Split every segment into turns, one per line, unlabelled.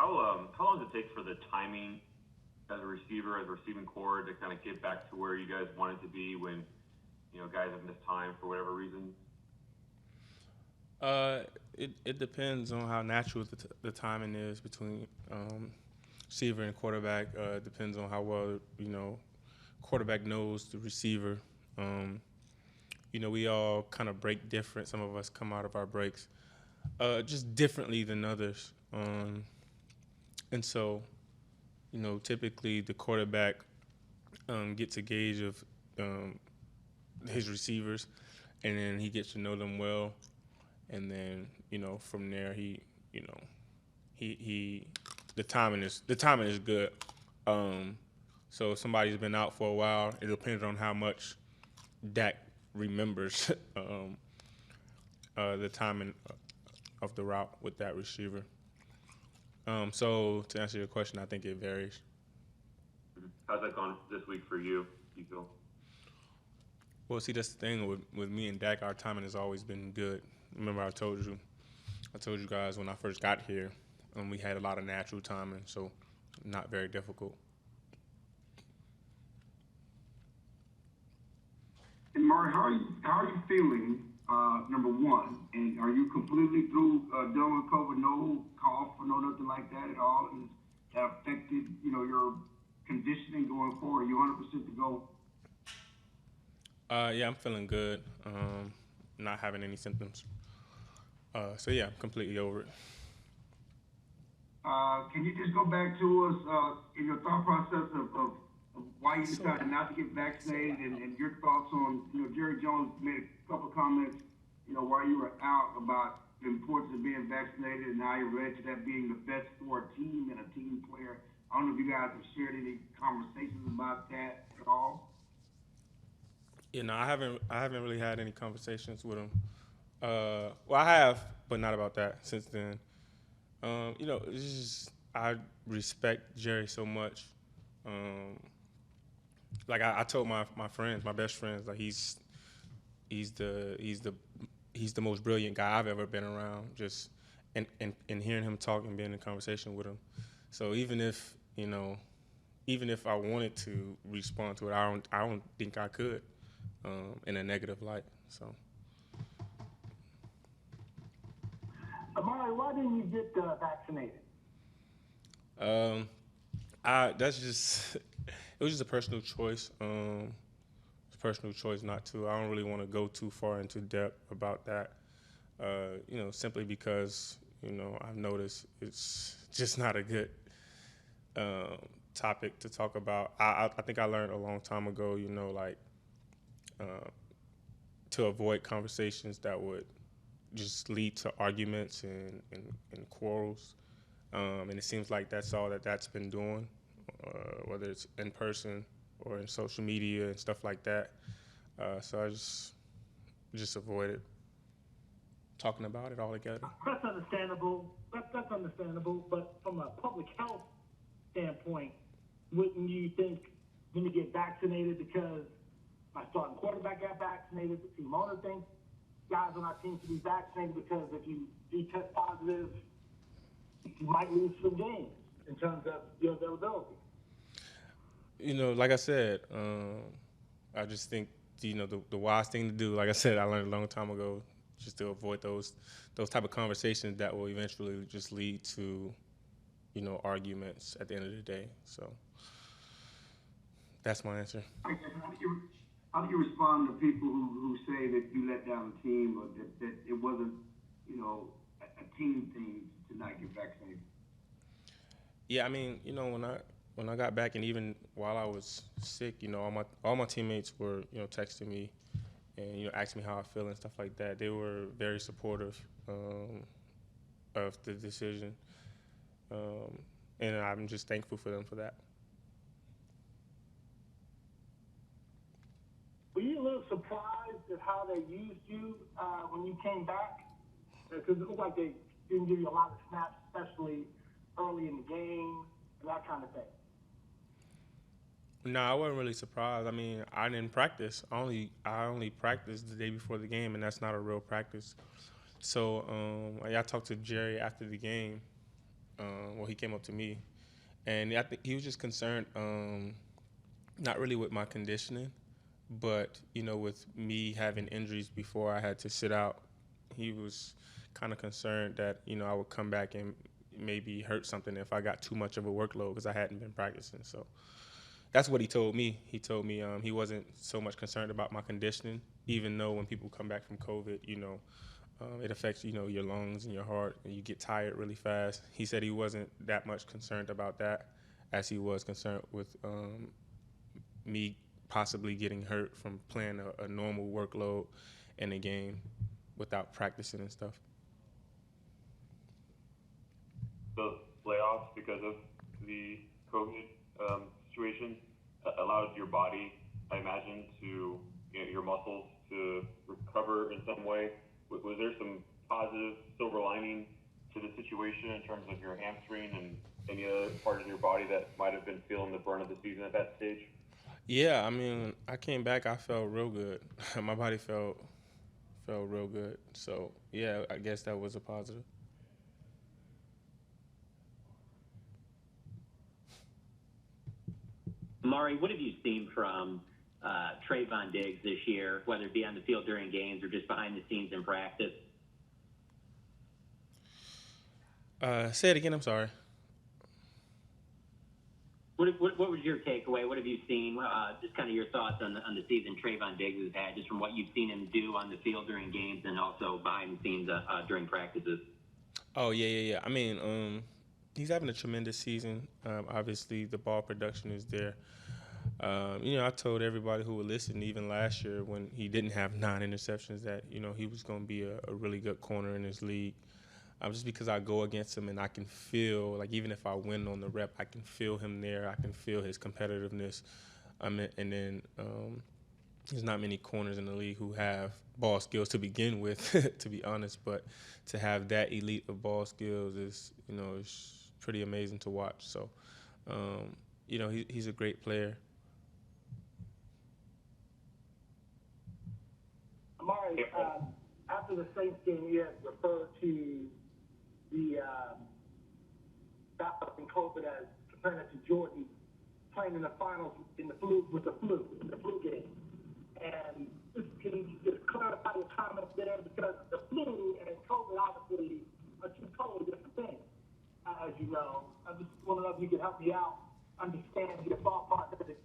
how long does it take for the timing as a receiver, as a receiving core, to kind of get back to where you guys wanted to be when guys have missed time for whatever reason?
It depends on how natural the timing is between receiver and quarterback. It depends on how well quarterback knows the receiver. We all kind of break different. Some of us come out of our breaks just differently than others. And so, typically the quarterback gets a gauge of his receivers, and then he gets to know them well. And then, from there, the timing is good. So if somebody's been out for a while, it depends on how much Dak remembers the timing of the route with that receiver. So to answer your question, I think it varies.
How's that gone this week for you, you feel?
Well, see, that's the thing with me and Dak. Our timing has always been good. Remember, I told you guys when I first got here, we had a lot of natural timing, so not very difficult.
And Amari, how are you feeling? Number one, and are you completely through done with COVID? No cough or no nothing like that at all? Has that affected your conditioning going forward? Are you 100% to go?
Yeah, I'm feeling good. Not having any symptoms. So yeah, I'm completely over it.
Can you just go back to us in your thought process of why you decided not to get vaccinated and your thoughts on, Jerry Jones made a couple comments, while you were out about the importance of being vaccinated and how you led to that being the best for a team and a team player. I don't know if you guys have shared any conversations about that at all.
I haven't really had any conversations with him. Well, I have, but not about that since then. It's just I respect Jerry so much. Like I told my friends, my best friends, like he's the most brilliant guy I've ever been around. Just and hearing him talk and being in conversation with him. So even if I wanted to respond to it, I don't think I could in a negative light. So.
Amari, why didn't you get vaccinated?
It was just a personal choice. It's a personal choice not to. I don't really want to go too far into depth about that. Simply because I've noticed it's just not a good topic to talk about. I think I learned a long time ago, to avoid conversations that would just lead to arguments and quarrels. And it seems like that's all that's been doing, whether it's in person or in social media and stuff like that. So I just avoided talking about it altogether.
That's understandable. That's understandable. But from a public health standpoint, wouldn't you think when you get vaccinated, because my starting quarterback got vaccinated, the team owner thinks guys on our team should be vaccinated because if you do test positive, you might lose some games in terms of your availability.
Like I said, I just think the wise thing to do, like I said, I learned a long time ago, just to avoid those type of conversations that will eventually just lead to arguments at the end of the day. So that's my answer.
How do you respond to people who say that you let down the team or that it wasn't, a team thing to not get vaccinated?
Yeah, I mean, when I got back and even while I was sick, all my teammates were, texting me and, asking me how I feel and stuff like that. They were very supportive of the decision. And I'm just thankful for them for that.
Were you a little surprised at how they used you when you came back? Because it looked like they didn't give you a lot of snaps, especially early in the game and that kind of thing.
No, I wasn't really surprised. I mean, I didn't practice. I only practiced the day before the game, and that's not a real practice. So I talked to Jerry after the game, Well, he came up to me, and I think he was just concerned, not really with my conditioning, but with me having injuries before I had to sit out. He was kind of concerned that I would come back and maybe hurt something if I got too much of a workload because I hadn't been practicing. So that's what he told me. He told me he wasn't so much concerned about my conditioning, even though when people come back from COVID, it affects your lungs and your heart, and you get tired really fast. He said he wasn't that much concerned about that, as he was concerned with me possibly getting hurt from playing a normal workload in a game without practicing and stuff.
The layoffs because of the COVID situation allowed your body, I imagine, to your muscles to recover in some way. Was there some positive silver lining to the situation in terms of your hamstring and any other part of your body that might have been feeling the burn of the season at that stage?
Yeah, I mean, I came back, I felt real good. My body felt real good. So, yeah, I guess that was a positive.
Amari, what have you seen from Trevon Diggs this year, whether it be on the field during games or just behind the scenes in practice?
Say it again, I'm sorry.
What was your takeaway? What have you seen? Just kind of your thoughts on the season Trevon Diggs has had, just from what you've seen him do on the field during games and also behind the scenes during practices.
Oh, yeah. I mean, he's having a tremendous season. Obviously, the ball production is there. I told everybody who would listen, even last year when he didn't have 9 interceptions, that, he was going to be a really good corner in this league. Just because I go against him and I can feel, like, even if I win on the rep, I can feel him there. I can feel his competitiveness. And then there's not many corners in the league who have ball skills to begin with, to be honest. But to have that elite of ball skills is, is pretty amazing to watch. So, he's a great player.
Amari, after the Saints game, you had referred to the battle in COVID as comparing it to Jordan playing in the finals in the flu game. And can you just clarify your comments there, because the flu and COVID obviously are two totally different things, as you know. I just want to know if you could help me out understand your thought process in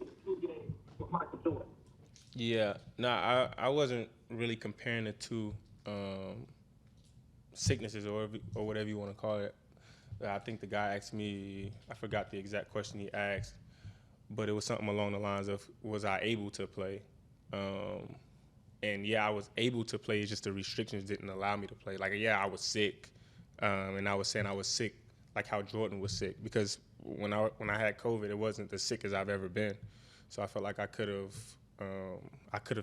the flu game with Michael Jordan.
Yeah, no, I wasn't really comparing it to sicknesses or whatever you want to call it. I think the guy asked me, I forgot the exact question he asked, but it was something along the lines of, was I able to play? And yeah, I was able to play, it's just the restrictions didn't allow me to play. Like, yeah, I was sick, and I was saying I was sick like how Jordan was sick, because when I had COVID, it wasn't as sick as I've ever been. So I felt like I could have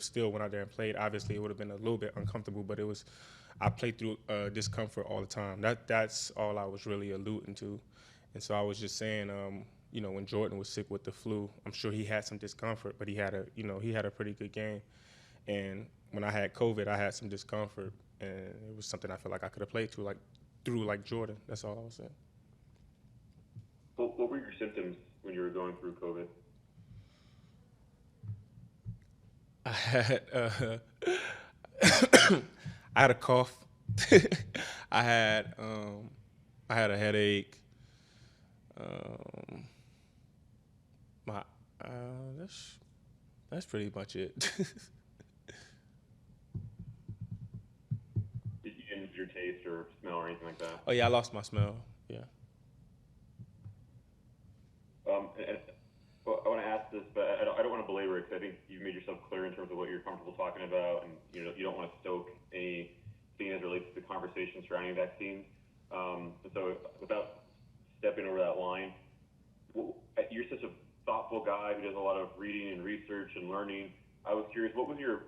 still went out there and played. Obviously, it would have been a little bit uncomfortable, but I played through discomfort all the time. That's all I was really alluding to. And so I was just saying, when Jordan was sick with the flu, I'm sure he had some discomfort, but he had a pretty good game. And when I had COVID, I had some discomfort, and it was something I felt like I could have played through like Jordan. That's all I was saying.
What were your symptoms when you were going through COVID?
I had a cough. I had a headache. That's pretty much it.
Did you lose your taste or smell or anything like that?
Oh yeah, I lost my smell. Yeah.
I want to ask this, but I don't want to belabor it, because I think you've made yourself clear in terms of what you're comfortable talking about, and you don't want to stoke anything as it relates to the conversation surrounding vaccines. And so, without stepping over that line, you're such a thoughtful guy who does a lot of reading and research and learning. I was curious, what was if you're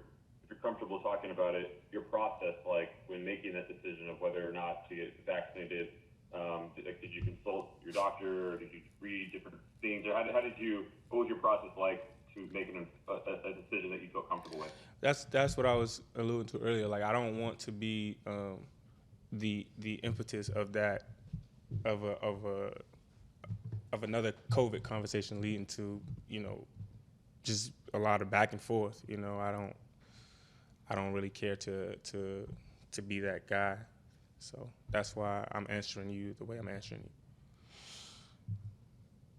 comfortable talking about it, your process like when making that decision of whether or not to get vaccinated? Did you consult your doctor, or did you read different things, or what was your process like to making a decision that you feel comfortable with?
That's what I was alluding to earlier. Like, I don't want to be the impetus of that of another COVID conversation leading to, just a lot of back and forth. I don't really care to be that guy. So that's why I'm answering you the way I'm answering you.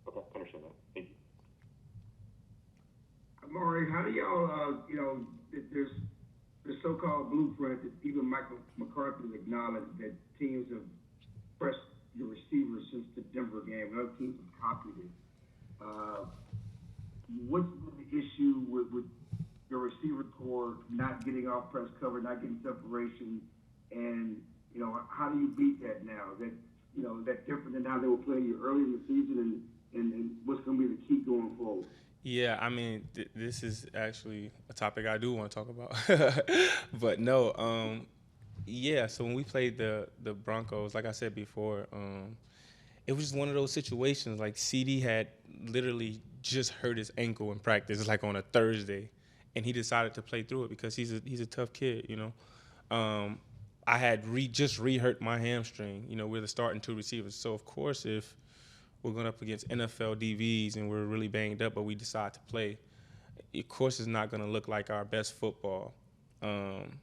Okay, understand that. Thank you.
Amari, how do y'all, there's the so-called blueprint that even Mike McCarthy has acknowledged that teams have pressed your receivers since the Denver game, and other teams have copied it. What's the issue with your receiver core not getting off press cover, not getting separation, and how do you beat that now? That's different than how they were playing you early in the season, and what's going to be the key going forward?
Yeah, I mean, this is actually a topic I do want to talk about, but no, yeah. So when we played the Broncos, like I said before, it was just one of those situations. Like CD had literally just hurt his ankle in practice, like on a Thursday, and he decided to play through it because he's a tough kid, I had just re-hurt my hamstring. We're the starting two receivers, so of course if we're going up against NFL DVs and we're really banged up, but we decide to play, of course it's not going to look like our best football. And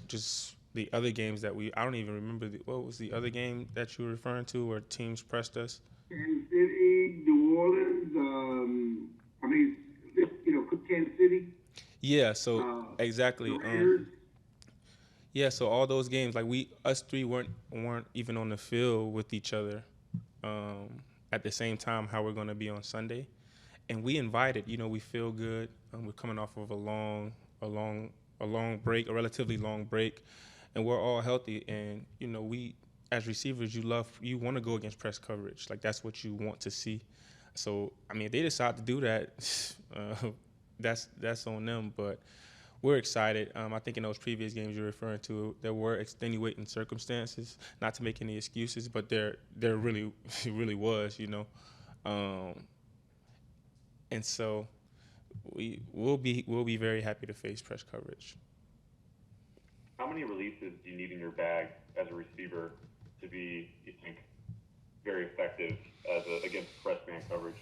just the other games that I don't even remember. What was the other game that you were referring to where teams pressed us?
Kansas City, New Orleans, Kansas City.
Yeah, so exactly. Yeah, so all those games, like us three weren't even on the field with each other at the same time. How we're going to be on Sunday, and we invited. We feel good. We're coming off of a long break, a relatively long break, and we're all healthy. And we as receivers, you want to go against press coverage. Like that's what you want to see. So I mean, if they decide to do that, that's on them. But we're excited. I think in those previous games you're referring to, there were extenuating circumstances. Not to make any excuses, but there really really was, and so we'll be very happy to face press coverage.
How many releases do you need in your bag as a receiver to be, you think, very effective against press man coverage?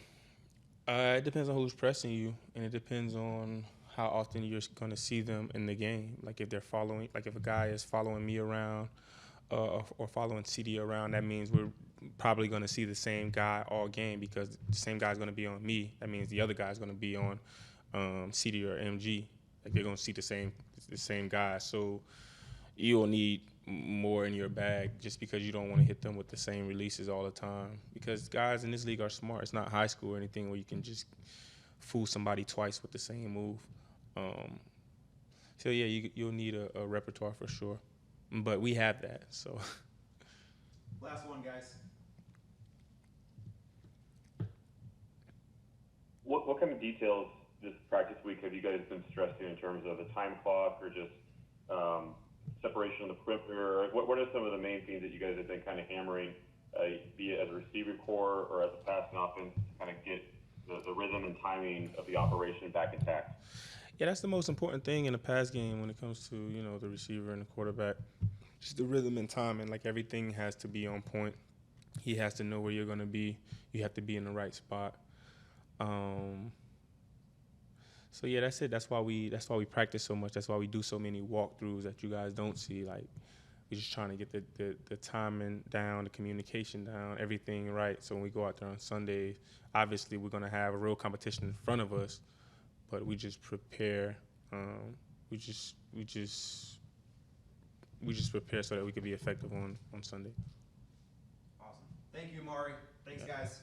It depends on who's pressing you, and it depends on how often you're going to see them in the game. Like if they're following, like if a guy is following me around or following CD around, that means we're probably going to see the same guy all game because the same guy's going to be on me. That means the other guy's going to be on CD or MG. Like they're going to see the same guy. So you'll need more in your bag just because you don't want to hit them with the same releases all the time. Because guys in this league are smart. It's not high school or anything where you can just fool somebody twice with the same move. So yeah, you'll need a repertoire for sure, but we have that. So.
Last one, guys.
What kind of details this practice week have you guys been stressing in terms of the time clock or just separation on the perimeter? What are some of the main things that you guys have been kind of hammering, be it as a receiver core or as a passing offense, to kind of get the rhythm and timing of the operation back intact?
Yeah, that's the most important thing in a pass game when it comes to the receiver and the quarterback. Just the rhythm and timing. Like everything has to be on point. He has to know where you're going to be. You have to be in the right spot. So yeah, that's it. That's why we practice so much. That's why we do so many walkthroughs that you guys don't see. Like we're just trying to get the timing down, the communication down, everything right. So when we go out there on Sunday, obviously we're gonna have a real competition in front of us, but we just prepare. We just prepare so that we can be effective on Sunday.
Awesome. Thank you, Amari. Thanks, guys.